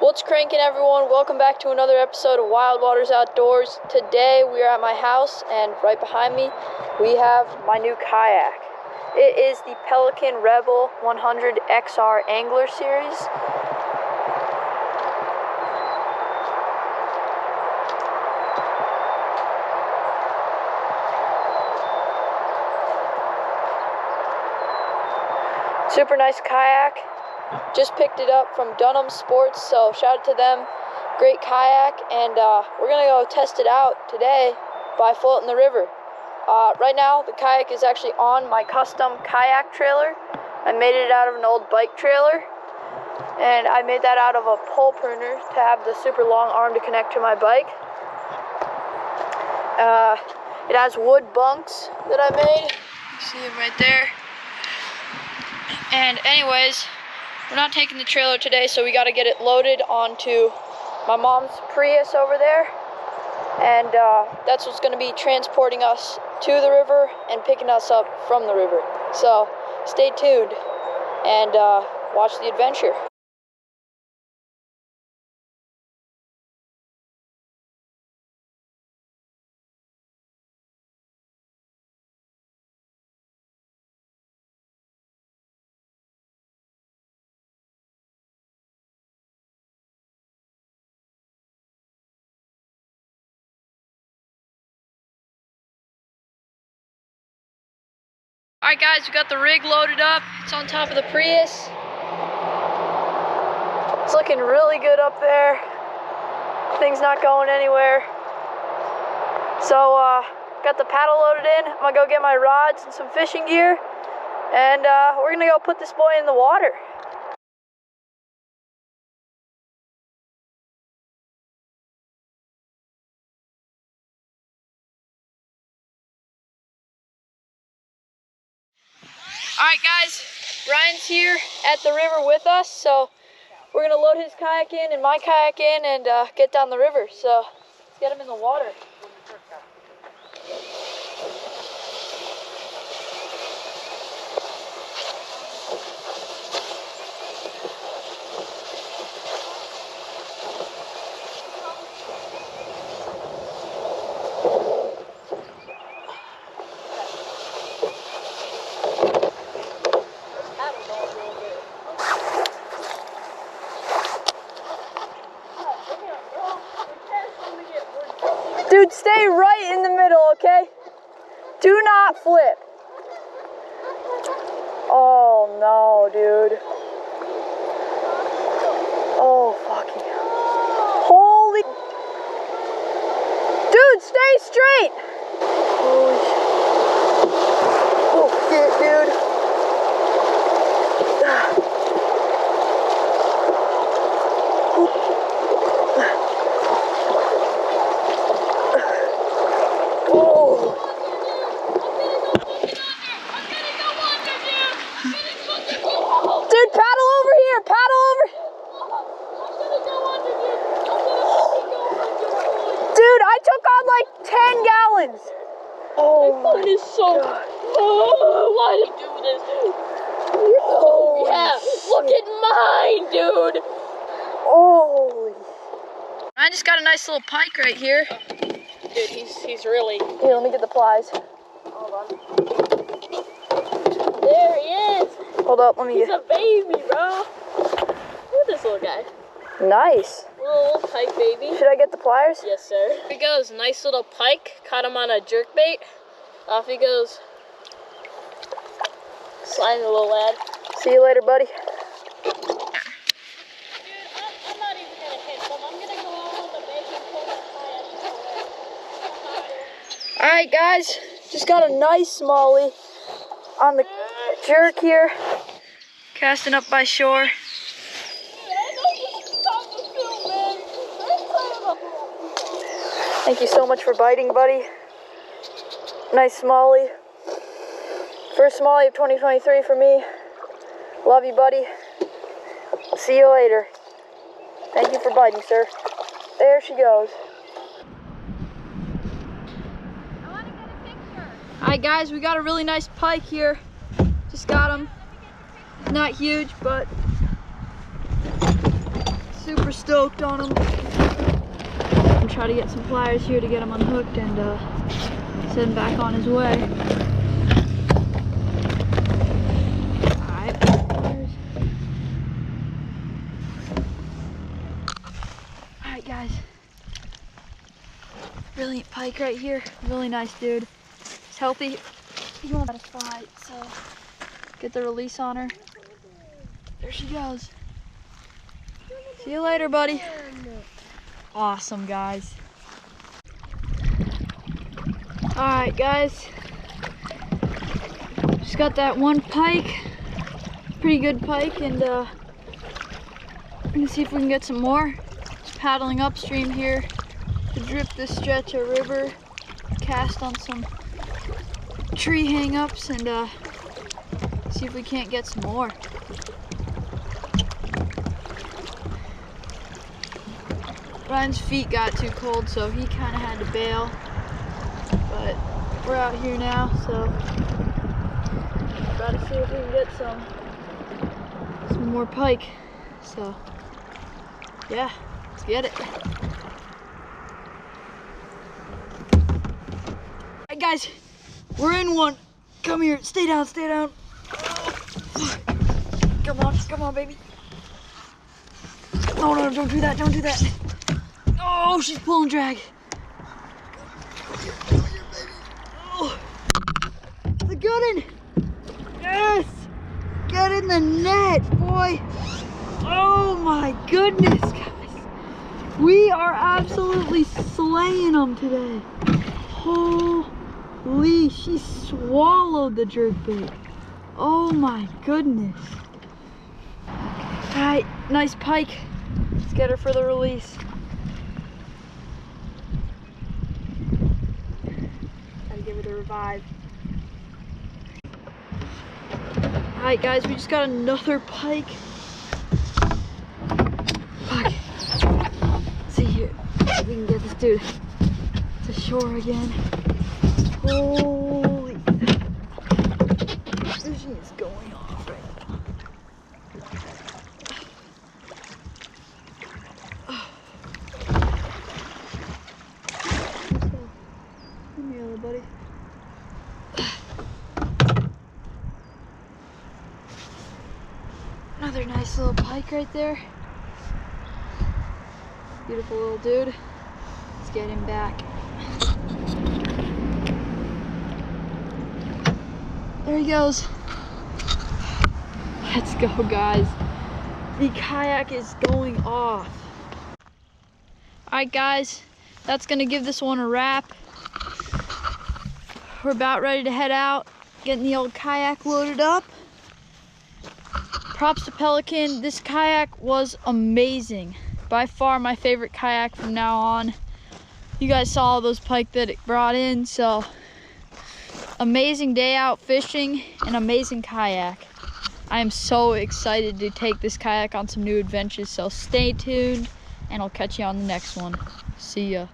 What's cranking, everyone? Welcome back to another episode of Wild Waters Outdoors. Today we are at my house, and right behind me we have my new kayak. It is the Pelican Rebel 100 XR Angler Series. Super nice kayak. Just picked it up from Dunham Sports, so shout out to them. Great kayak, and we're gonna go test it out today by floating the river. Right now the kayak is actually on my custom kayak trailer. I made it out of an old bike trailer, and I made that out of a pole pruner to have the super long arm to connect to my bike. It has wood bunks that I made. You see it right there. And anyways, we're not taking the trailer today, so we got to get it loaded onto my mom's Prius over there. And that's what's going to be transporting us to the river and picking us up from the river. So stay tuned and watch the adventure. Alright guys, we got the rig loaded up. It's on top of the Prius. It's looking really good up there. Thing's not going anywhere. So, got the paddle loaded in. I'm gonna go get my rods and some fishing gear. And we're gonna go put this boy in the water. Alright guys, Ryan's here at the river with us, so we're going to load his kayak in and my kayak in and get down the river. So let's get him in the water. Dude, stay right in the middle, okay? Do not flip. Oh no, dude. Oh, fucking. Holy. Dude, stay straight. Holy shit. Oh, shit, dude. Dude, paddle over here, paddle over. Dude, I took on like 10 gallons. Oh my phone is so. Oh, why did I do this? Oh yeah, look at mine, dude. Holy. I just got a nice little pike right here. Dude, he's really. Here, let me get the plies. Hold on. There he is. Hold up, let me He's get. a baby, bro. Look at this little guy. Nice. Little pike baby. Should I get the pliers? Yes, sir. Here he goes. Nice little pike. Caught him on a jerk bait. Off he goes. Sliding the little lad. See you later, buddy. Dude, I'm not even gonna hit them. I'm gonna go out on the bank and pull that kayak. Alright guys, just got a nice smallie on the jerk here. Casting up by shore. Thank you so much for biting, buddy. Nice smallie. First smallie of 2023 for me. Love you, buddy. See you later. Thank you for biting, sir. There she goes. Alright guys, we got a really nice pike here. Just got him. Not huge, but Super stoked on him. I'm trying to get some pliers here to get him unhooked and send him back on his way. Alright, pliers. Alright guys. Brilliant pike right here. Really nice dude. He's healthy. He won't let us fight, so get the release on her. There she goes. See you later, buddy. Awesome, guys. Alright, guys. Just got that one pike. Pretty good pike, and we're gonna see if we can get some more. Just paddling upstream here to drip this stretch of river, cast on some tree hang-ups, and see if we can't get some more. Ryan's feet got too cold, so he kind of had to bail. But we're out here now, so try to see if we can get some more pike. So yeah, let's get it. Alright guys, we're in one. Come here, stay down, stay down. Come on, baby. No, no, don't do that, don't do that. Oh, she's pulling drag. Oh, it's a good one. Yes, get in the net, boy. Oh my goodness, guys. We are absolutely slaying them today. Holy, she swallowed the jerkbait. Oh my goodness. All right, nice pike. Let's get her for the release. Gotta give her the revive. All right, guys, we just got another pike. Fuck. Let's see here if we can get this dude to shore again. Holy, fishing is going off right now. Come here, little buddy. Another nice little pike right there. Beautiful little dude. Let's get him back. There he goes. Let's go, guys. The kayak is going off. Alright guys, that's gonna give this one a wrap. We're about ready to head out, getting the old kayak loaded up. Props to Pelican. This kayak was amazing. By far my favorite kayak from now on. You guys saw all those pike that it brought in, so amazing day out fishing, an amazing kayak. I am so excited to take this kayak on some new adventures, so stay tuned and I'll catch you on the next one. See ya.